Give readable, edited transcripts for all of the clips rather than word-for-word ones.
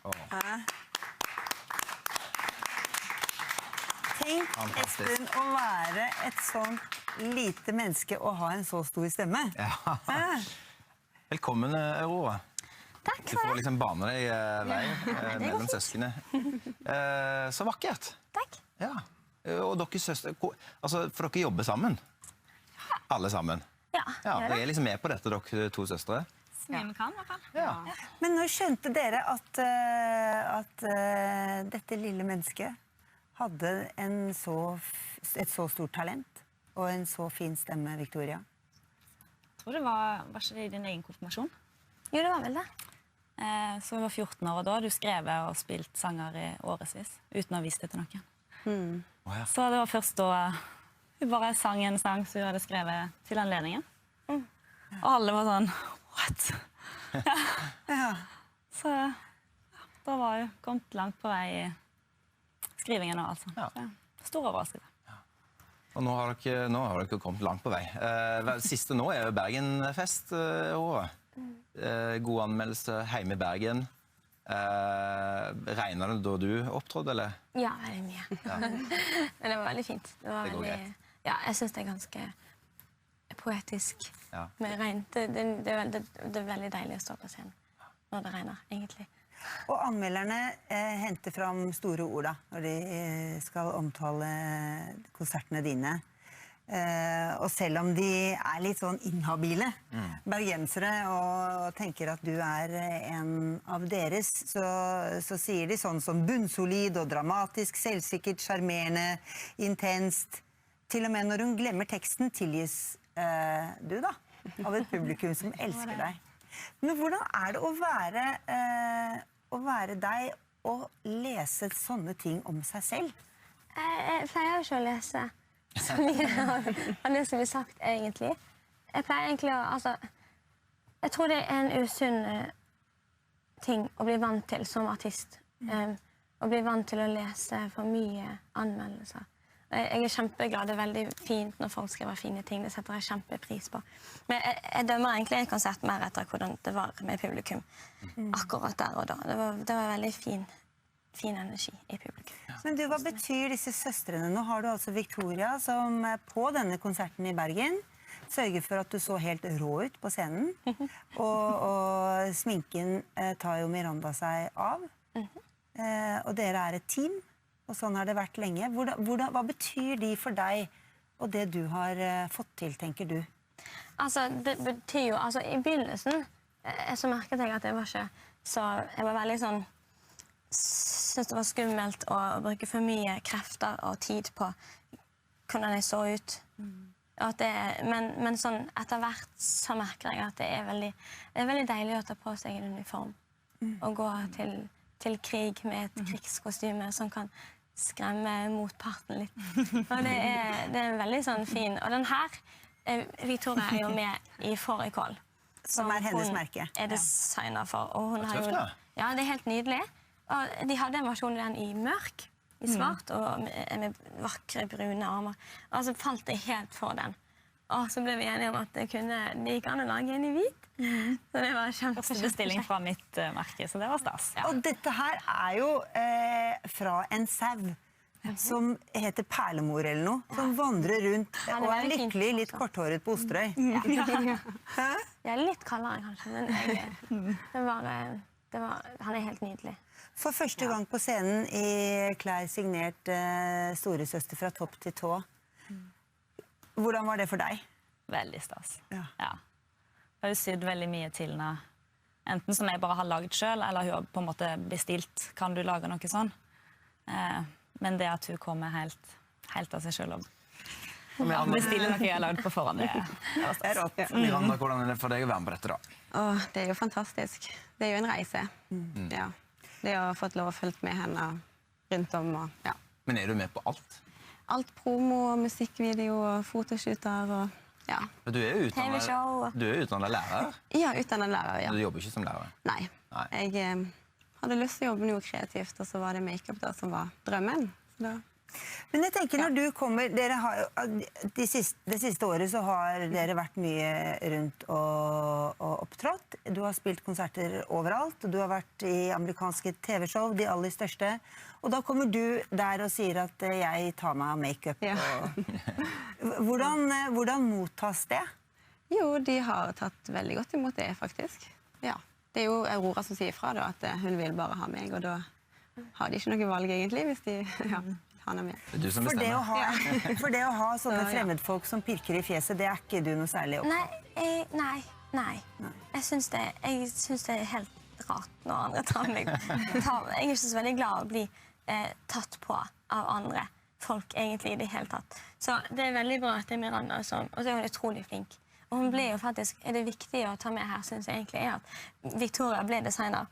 Tenk, Espen, å være et sånt lite menneske og ha en så stor stemme. Ja. Velkommen, Aurora. Takk Du får liksom bane deg vei mellom søskene. Så vakkert. Takk. Ja. Og dere søstre, altså, for dere jobber sammen? Alle sammen? Ja, dere er liksom med på dette, dere to søstre? Så mye vi kan, i hvert fall. Ja. Men når skjønte dere at dette lille mennesket hadde et så stort talent og en så fin stemme, Victoria? Jeg tror det var ikke det i din egen konfirmasjon? Jo, det var vel det. Så du var 14 år, og da hadde du skrevet og spilt sanger i årevis, uten å ha vist det til noen. Så det var først da hun bare sang en sang som hun hadde skrevet til anledningen. Og alle var sånn, what? Så da var hun kommet langt på vei i skrivingen nå, altså. Stor overraskelse. Og nå har dere kommet langt på vei. Siste nå er jo Bergenfest. God anmeldelse hjemme i Bergen. Regner det da du opptrådte, eller? Ja, veldig mye. Men det var veldig fint. Det går greit. Ja, jeg synes det er ganske poetisk med regn. Det er veldig deilig å stå på scenen når det regner, egentlig. Og anmelderne henter fram store ord da, når de skal omtale konsertene dine. Og selv om de er litt sånn inhabile, bergensere, og tenker at du er en av deres, så sier de sånn som bunnsolid og dramatisk, selvsikkert, charmerende, intenst. Til og med når hun glemmer teksten, tilgis du da, av et publikum som elsker deg. Men hvordan er det å være deg og lese sånne ting om seg selv? Jeg pleier jo ikke å lese så mye av det som blir sagt, egentlig. Jeg pleier egentlig å, altså, jeg tror det er en usunn ting å bli vant til som artist. Å bli vant til å lese for mye anmeldelser. Jeg er kjempeglad, det er veldig fint når folk skriver fine ting, det setter jeg kjempepris på. Men jeg dømmer egentlig en konsert mer etter hvordan det var med publikum akkurat der og da. Det var veldig fin energi i publikum. Men du, hva betyr disse søstrene? Nå har du altså Victoria som på denne konserten i Bergen sørger for at du så helt rå ut på scenen, og sminken tar jo Miranda seg av, og dere er et team. Og sånn har det vært lenge. Hva betyr de for deg, og det du har fått til, tenker du? Altså, det betyr jo, altså, i begynnelsen, så merket jeg at jeg var ikke så, jeg var veldig sånn, syntes det var skummelt å bruke for mye krefter og tid på hvordan jeg så ut. Men sånn, etter hvert så merker jeg at det er veldig deilig å ta på seg en uniform, og gå til krig med et krigskostyme som kan skremme motparten litt. Og det er veldig sånn fin. Og den her, Victoria er jo med i Fårikål. Som er hennes merke. Er designer for. Og hun har jo, tøft, ja, det er helt nydelig. Og de hadde en versjon av den i mørk, i svart, og med vakre brune armer. Og så falt det helt for den. Og så ble vi enige om at det gikk an å lage en i hvit. Så det var Første bestilling fra mitt merke, så det var stas. Og dette her er jo fra en sau som heter Perlemor eller noe, som vandrer rundt og er lykkelig, litt korthåret på Osterøy. Jeg er litt kaldere kanskje, men han er helt nydelig. For første gang på scenen i klær signert storesøster fra topp til tå. Hvordan var det for deg? Veldig stas. Ja. Jeg har sydd veldig mye til henne. Enten som jeg bare har laget selv, eller hun har på en måte bestilt, kan du lage noe sånn? Men det at hun kommer helt av seg selv og bestiller noe jeg har laget på forhånd, det var stas. Miranda, hvordan er det for deg å være med på dette da? Det er jo fantastisk. Det er jo en reise. Ja. Det å ha fått lov å følge med henne rundt om. Og, ja. Men er du med på alt? Alt promo, musikkvideo, fotoshooter og ja. Du er utdannet lærer? Ja, utdannet lærer, ja. Du jobber ikke som lærer? Nei. Jeg hadde lyst til å jobbe noe kreativt, og så var det make-up da som var drømmen. Så da Men jeg tenker når du kommer, dere har, det siste året så har dere vært mye rundt og opptrådt. Du har spilt konserter overalt, og du har vært i amerikanske TV-show, de aller største. Og da kommer du der og sier at jeg tar meg av make-up. Ja. Hvordan mottas det? Jo, de har tatt veldig godt imot det, faktisk. Ja. Det jo Aurora som sier fra da, at hun vil bare ha meg, og da har de ikke noe valg egentlig, hvis de han med. Det er du som For bestemmer. for det å ha sånne fremmedfolk som pirker i fjeset, det ikke du noe særlig opptatt av? Nei. Jeg syns det er helt rart når andre tar meg. Jeg er ikke så veldig glad å bli tatt på av andre folk egentlig i det hele tatt. Så det er veldig bra at det er Miranda som, og så er hun utrolig flink. Og hun ble jo faktisk, det viktige å ta med her, synes jeg egentlig, er at Victoria ble designer,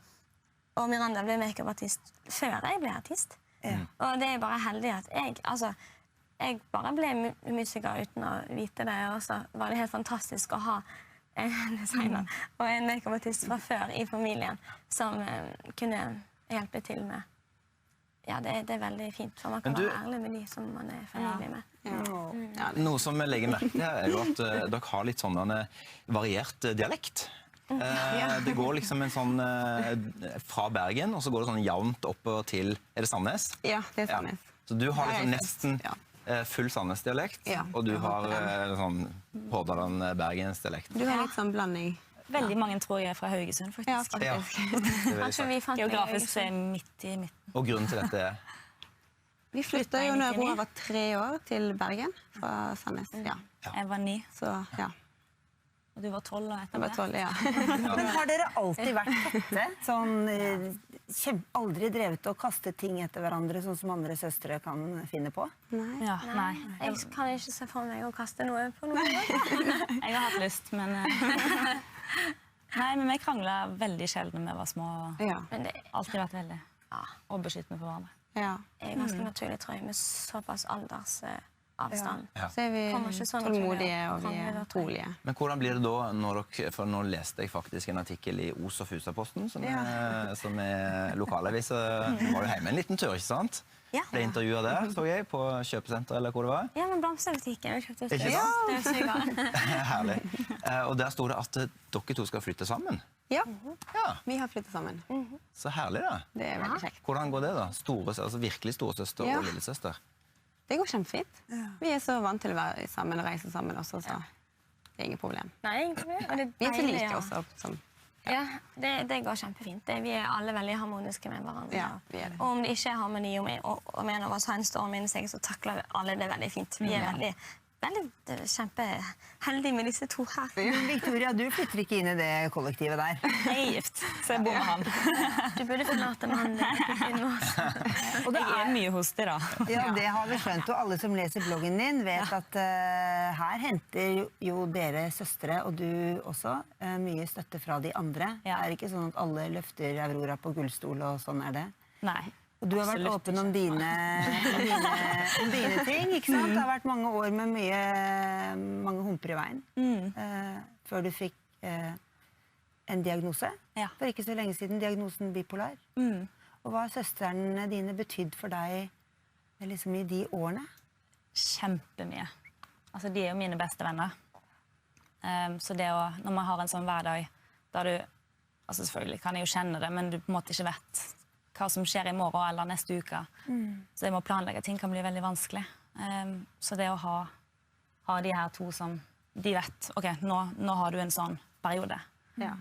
og Miranda ble make-up-artist før jeg ble artist. Ja. Og det er bare heldig at jeg bare ble musiker uten å vite det, og så var det helt fantastisk å ha en designer og en make-up-artist fra før i familien som kunne hjelpe til med. Ja, det er veldig fint, for man kan være ærlig med de som man er familie med. Ja. Noe som jeg legger merke til er jo at dere har litt sånn variert dialekt. Det går liksom en sånn fra Bergen, og så går det sånn jevnt oppover til, er det Sandnes? Ja, det er Sandnes. Ja. Så du har liksom nesten full Sandnes-dialekt, og du har sånn Hordaland-Bergens-dialekt. Du har litt sånn blanding. Veldig mange tror jeg er fra Haugesund, faktisk. Ja, faktisk. Geografisk så er midt i midten. Og grunnen til dette er? Vi flyttet jo når Aurora var 3 år til Bergen fra Sandnes. Ja. Jeg var 9. Så, ja. Og du var 12 og etter Jeg var 12, ja. Men har dere alltid vært tette? Sånn, aldri drevet og kastet ting etter hverandre, sånn som andre søstre kan finne på? Nei. Ja, nei. Jeg kan ikke se for meg å kaste noe på noe. Jeg har hatt lyst, men nei, men vi kranglet veldig sjelden når vi var små. Ja. Men det Alltid vært veldig overbeskyttende for hverandre. Ja. er ganske naturlig, tror jeg, med såpass aldersavstand. Så er vi Kommer ikke sånn tålmodige, naturlig å og vi krangle, er da, tror jeg. rolige. Men hvordan blir det da når dere, for nå leste jeg faktisk en artikkel i Os og Fusa-posten, som er lokalaviser. Nå var du hjemme en liten tur, ikke sant? Ja. Ble intervjuet der, så jeg, på kjøpesenter eller hvor det var. Ja, men blomsterbutikken. Vi kjøpte Ikke det er sykt. Herlig. Og der stod det at dere to skal flytte sammen. Ja, Ja, vi har flyttet sammen. så herlig da. Det er veldig kjekt. Hvordan går det da? Virkelig storesøster og lillesøster? Det går kjempefint. Vi er så vant til å være sammen og reise sammen også, så det er ingen problem. Nei, egentlig. Og det er Vi er så deilig, like ja. også. Som, Ja, det går kjempefint. Vi er alle veldig harmoniske med hverandre. Ja, vi er det. Og om det ikke er harmoni, og en av oss har en storm inni seg, så takler alle det veldig fint. Vi er veldig kjempeheldige med disse to her. Victoria, du flytter ikke inn i det kollektivet der. Jeg er gift, så jeg bor med han. Du burde forlate mannen din. Og det Jeg er mye hos deg, da. Ja, det har vi skjønt, og alle som leser bloggen din vet at her henter jo dere søstre, og du også, mye støtte fra de andre. Det er ikke sånn at alle løfter Aurora på gullstol, og sånn er det. Nei. Og du har vært Absolutt åpen om dine ting, ikke sant? Det har vært mange år med mange humper i veien, før du fikk en diagnose. Ja. For ikke så lenge siden, diagnosen bipolar. Og hva har søstrene dine betydd for deg liksom i de årene? Kjempemye. Altså, de er jo mine beste venner. Så det når man har en sånn hverdag, da du, altså selvfølgelig kan jeg jo kjenne det, men du på en måte ikke vet hva som skjer i morgen eller neste uke. Så det med å planlegge ting kan bli veldig vanskelig. Så det å ha de her to som de vet, ok, nå har du en sånn periode. Ja.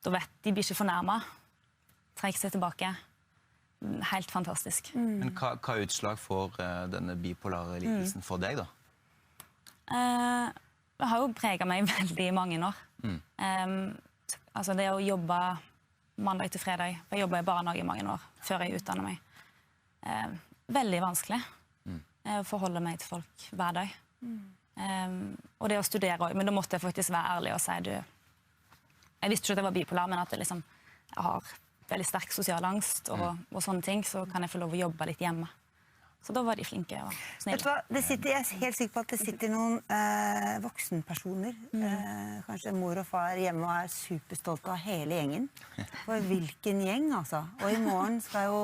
Da vet de blir ikke fornærmet. Trekker seg tilbake. Helt fantastisk. Men hva utslag får denne bipolare lidelsen for deg da? Det har jo preget meg veldig i mange år. Altså det å jobbe mandag til fredag. Jeg jobbet i barnehage i mange år før jeg utdannet meg. Veldig vanskelig å forholde meg til folk hver dag. Og det å studere også, men da måtte jeg faktisk være ærlig og si jeg visste ikke at jeg var bipolar, men at jeg har veldig sterk sosial angst og sånne ting, så kan jeg få lov å jobbe litt hjemme. Så da var de flinke og snille. Vet du hva? Jeg er helt sikker på at det sitter noen voksenpersoner, kanskje mor og far hjemme, og er superstolte av hele gjengen. For hvilken gjeng, altså. Og i morgen skal jo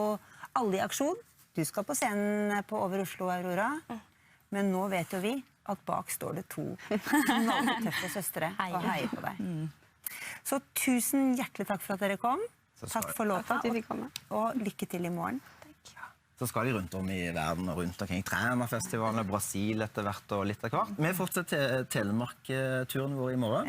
alle i aksjon. Du skal på scenen på Over Oslo, Aurora. Men nå vet jo vi at bak står det 2 knalltøffe søstre og heier på deg. Så tusen hjertelig takk for at dere kom. Takk for låta, at vi fikk komme. og lykke til i morgen. Så skal de rundt om i verden og rundt omkring Trænafestivalen, Brasil etter hvert og litt av hvert. Vi fortsetter Telemark-turen vår i morgen.